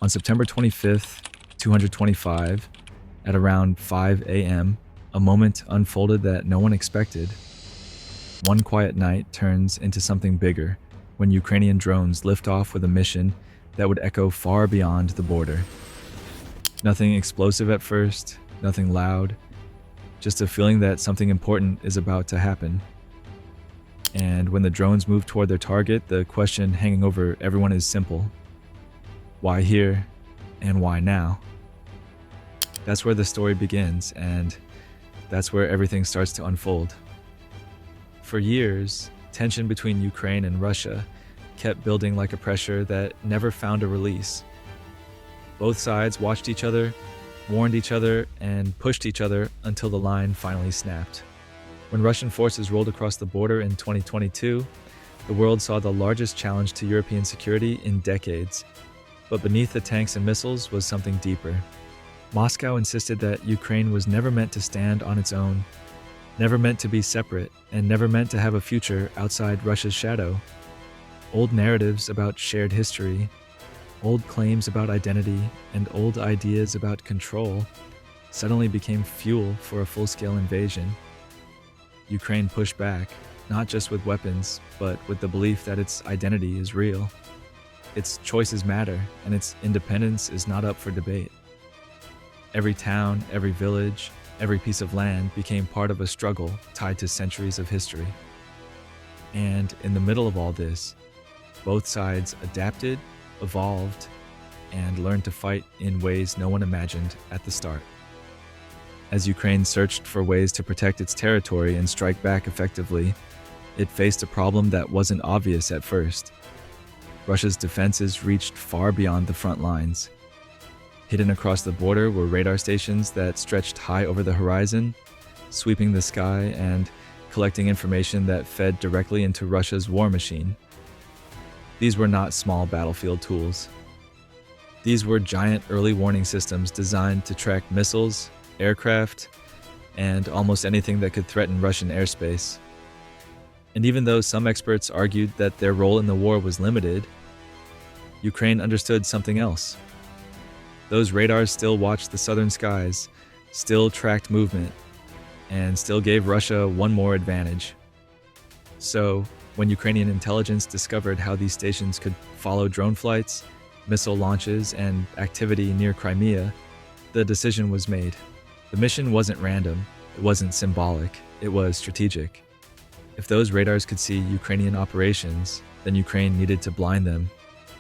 On September 25th, 225, at around 5 a.m., a moment unfolded that no one expected. One quiet night turns into something bigger when Ukrainian drones lift off with a mission that would echo far beyond the border. Nothing explosive at first, nothing loud, just a feeling that something important is about to happen. And when the drones move toward their target, the question hanging over everyone is simple. Why here, and why now? That's where the story begins, and that's where everything starts to unfold. For years, tension between Ukraine and Russia kept building like a pressure that never found a release. Both sides watched each other, warned each other, and pushed each other until the line finally snapped. When Russian forces rolled across the border in 2022, the world saw the largest challenge to European security in decades. But beneath the tanks and missiles was something deeper. Moscow insisted that Ukraine was never meant to stand on its own, never meant to be separate, and never meant to have a future outside Russia's shadow. Old narratives about shared history, old claims about identity, and old ideas about control suddenly became fuel for a full-scale invasion. Ukraine pushed back, not just with weapons, but with the belief that its identity is real. Its choices matter, and its independence is not up for debate. Every town, every village, every piece of land became part of a struggle tied to centuries of history. And in the middle of all this, both sides adapted, evolved, and learned to fight in ways no one imagined at the start. As Ukraine searched for ways to protect its territory and strike back effectively, it faced a problem that wasn't obvious at first. Russia's defenses reached far beyond the front lines. Hidden across the border were radar stations that stretched high over the horizon, sweeping the sky and collecting information that fed directly into Russia's war machine. These were not small battlefield tools. These were giant early warning systems designed to track missiles, aircraft, and almost anything that could threaten Russian airspace. And even though some experts argued that their role in the war was limited, Ukraine understood something else. Those radars still watched the southern skies, still tracked movement, and still gave Russia one more advantage. So, when Ukrainian intelligence discovered how these stations could follow drone flights, missile launches, and activity near Crimea, the decision was made. The mission wasn't random, it wasn't symbolic, it was strategic. If those radars could see Ukrainian operations, then Ukraine needed to blind them,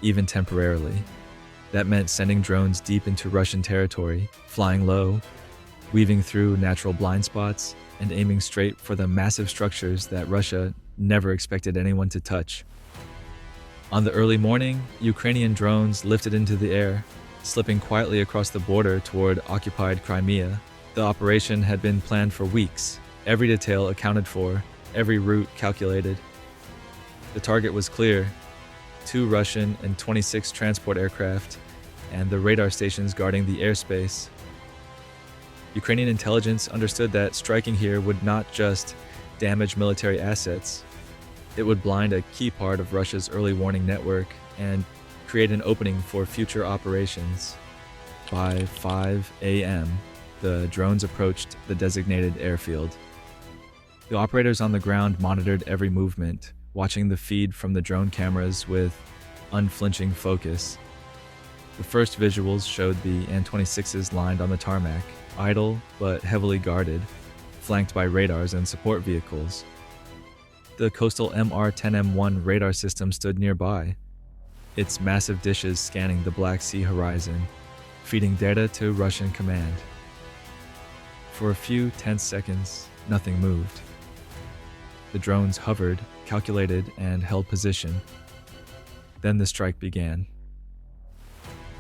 even temporarily. That meant sending drones deep into Russian territory, flying low, weaving through natural blind spots, and aiming straight for the massive structures that Russia never expected anyone to touch. On the early morning, Ukrainian drones lifted into the air, slipping quietly across the border toward occupied Crimea. The operation had been planned for weeks, every detail accounted for, every route calculated. The target was clear: 2 Russian and 26 transport aircraft, and the radar stations guarding the airspace. Ukrainian intelligence understood that striking here would not just damage military assets, it would blind a key part of Russia's early warning network and create an opening for future operations. By 5 a.m., the drones approached the designated airfield. The operators on the ground monitored every movement, watching the feed from the drone cameras with unflinching focus. The first visuals showed the An-26s lined on the tarmac, idle but heavily guarded, flanked by radars and support vehicles. The coastal MR-10M1 radar system stood nearby, its massive dishes scanning the Black Sea horizon, feeding data to Russian command. For a few tense seconds, nothing moved. The drones hovered, calculated, and held position. Then the strike began.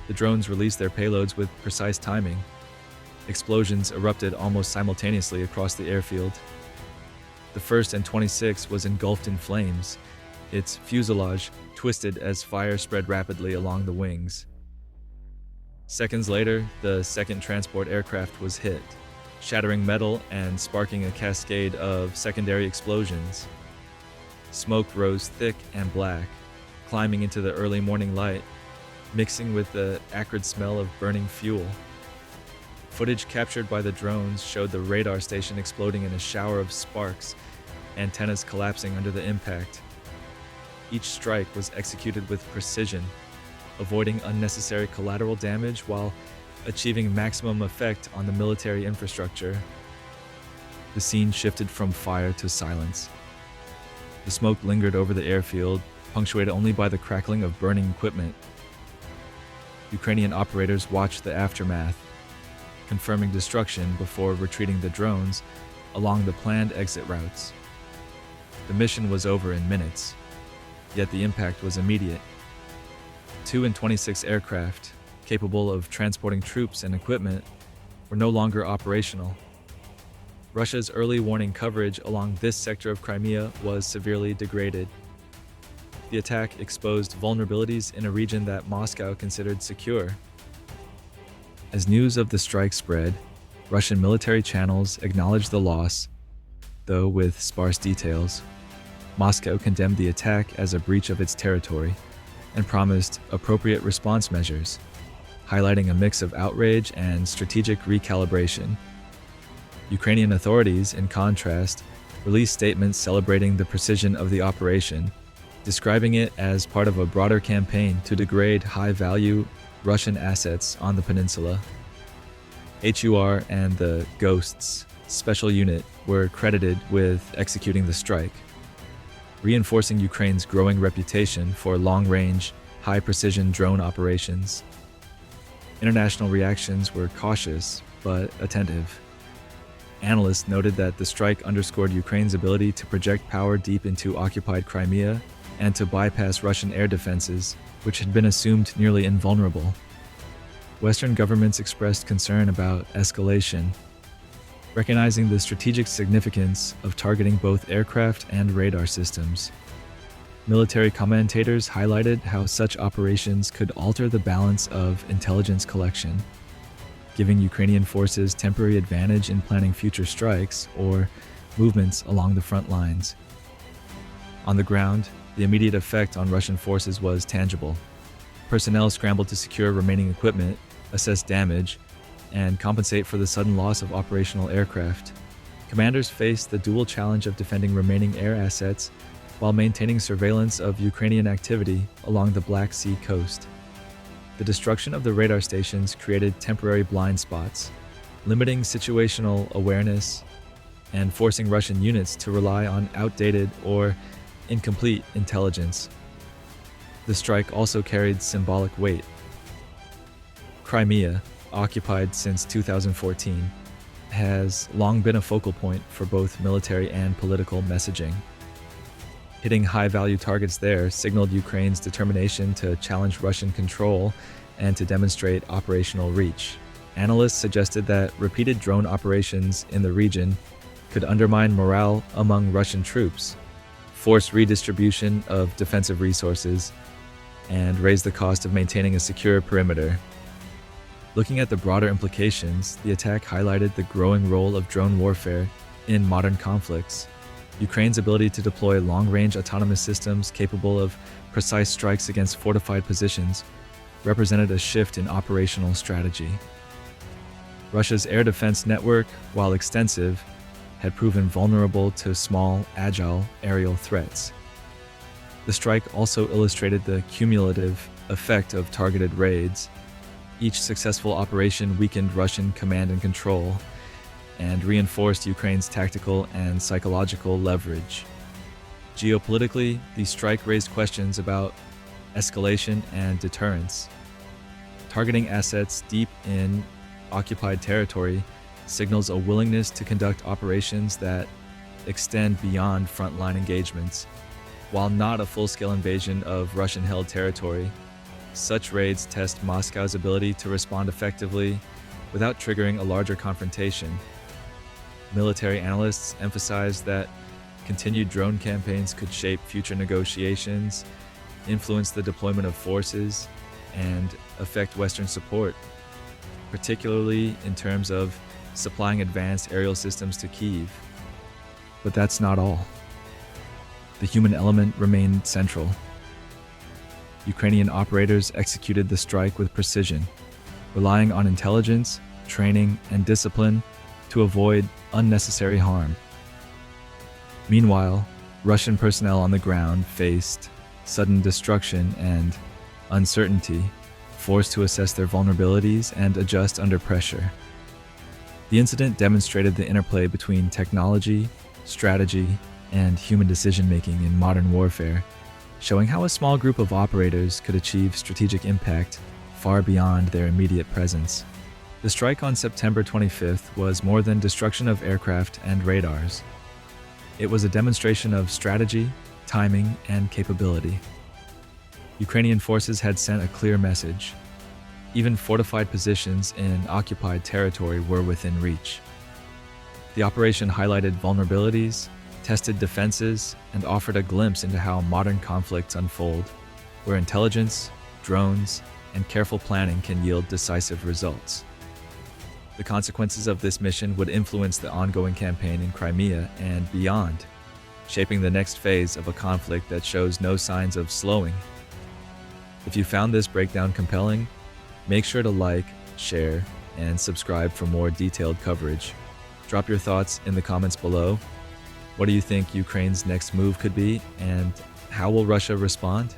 The drones released their payloads with precise timing. Explosions erupted almost simultaneously across the airfield. The first An-26 was engulfed in flames, its fuselage twisted as fire spread rapidly along the wings. Seconds later, the second transport aircraft was hit, shattering metal and sparking a cascade of secondary explosions. Smoke rose thick and black, climbing into the early morning light. mixing with the acrid smell of burning fuel. Footage captured by the drones showed the radar station exploding in a shower of sparks, antennas collapsing under the impact. Each strike was executed with precision, avoiding unnecessary collateral damage while achieving maximum effect on the military infrastructure. The scene shifted from fire to silence. The smoke lingered over the airfield, punctuated only by the crackling of burning equipment. Ukrainian operators watched the aftermath, confirming destruction before retreating the drones along the planned exit routes. The mission was over in minutes, yet the impact was immediate. 2 In-26 aircraft, capable of transporting troops and equipment, were no longer operational. Russia's early warning coverage along this sector of Crimea was severely degraded. The attack exposed vulnerabilities in a region that Moscow considered secure. As news of the strike spread, Russian military channels acknowledged the loss, though with sparse details. Moscow condemned the attack as a breach of its territory and promised appropriate response measures, highlighting a mix of outrage and strategic recalibration. Ukrainian authorities, in contrast, released statements celebrating the precision of the operation, describing it as part of a broader campaign to degrade high-value Russian assets on the peninsula. HUR and the Ghosts special unit were credited with executing the strike, reinforcing Ukraine's growing reputation for long-range, high-precision drone operations. International reactions were cautious but attentive. Analysts noted that the strike underscored Ukraine's ability to project power deep into occupied Crimea and to bypass Russian air defenses, which had been assumed nearly invulnerable. Western governments expressed concern about escalation, recognizing the strategic significance of targeting both aircraft and radar systems. Military commentators highlighted how such operations could alter the balance of intelligence collection, giving Ukrainian forces temporary advantage in planning future strikes or movements along the front lines. On the ground, the immediate effect on Russian forces was tangible. Personnel scrambled to secure remaining equipment, assess damage, and compensate for the sudden loss of operational aircraft. Commanders faced the dual challenge of defending remaining air assets while maintaining surveillance of Ukrainian activity along the Black Sea coast. The destruction of the radar stations created temporary blind spots, limiting situational awareness and forcing Russian units to rely on outdated or incomplete intelligence. The strike also carried symbolic weight. Crimea, occupied since 2014, has long been a focal point for both military and political messaging. Hitting high-value targets there signaled Ukraine's determination to challenge Russian control and to demonstrate operational reach. Analysts suggested that repeated drone operations in the region could undermine morale among Russian troops, force redistribution of defensive resources, and raise the cost of maintaining a secure perimeter. Looking at the broader implications, the attack highlighted the growing role of drone warfare in modern conflicts. Ukraine's ability to deploy long-range autonomous systems capable of precise strikes against fortified positions represented a shift in operational strategy. Russia's air defense network, while extensive, had proven vulnerable to small, agile aerial threats. The strike also illustrated the cumulative effect of targeted raids. Each successful operation weakened Russian command and control and reinforced Ukraine's tactical and psychological leverage. Geopolitically, the strike raised questions about escalation and deterrence. Targeting assets deep in occupied territory signals a willingness to conduct operations that extend beyond frontline engagements. While not a full-scale invasion of Russian-held territory, such raids test Moscow's ability to respond effectively without triggering a larger confrontation. Military analysts emphasize that continued drone campaigns could shape future negotiations, influence the deployment of forces, and affect Western support, particularly in terms of supplying advanced aerial systems to Kyiv. But that's not all. The human element remained central. Ukrainian operators executed the strike with precision, relying on intelligence, training, and discipline to avoid unnecessary harm. Meanwhile, Russian personnel on the ground faced sudden destruction and uncertainty, forced to assess their vulnerabilities and adjust under pressure. The incident demonstrated the interplay between technology, strategy, and human decision-making in modern warfare, showing how a small group of operators could achieve strategic impact far beyond their immediate presence. The strike on September 25th was more than destruction of aircraft and radars. It was a demonstration of strategy, timing, and capability. Ukrainian forces had sent a clear message. Even fortified positions in occupied territory were within reach. The operation highlighted vulnerabilities, tested defenses, and offered a glimpse into how modern conflicts unfold, where intelligence, drones, and careful planning can yield decisive results. The consequences of this mission would influence the ongoing campaign in Crimea and beyond, shaping the next phase of a conflict that shows no signs of slowing. If you found this breakdown compelling, make sure to like, share, and subscribe for more detailed coverage. Drop your thoughts in the comments below. What do you think Ukraine's next move could be, and how will Russia respond?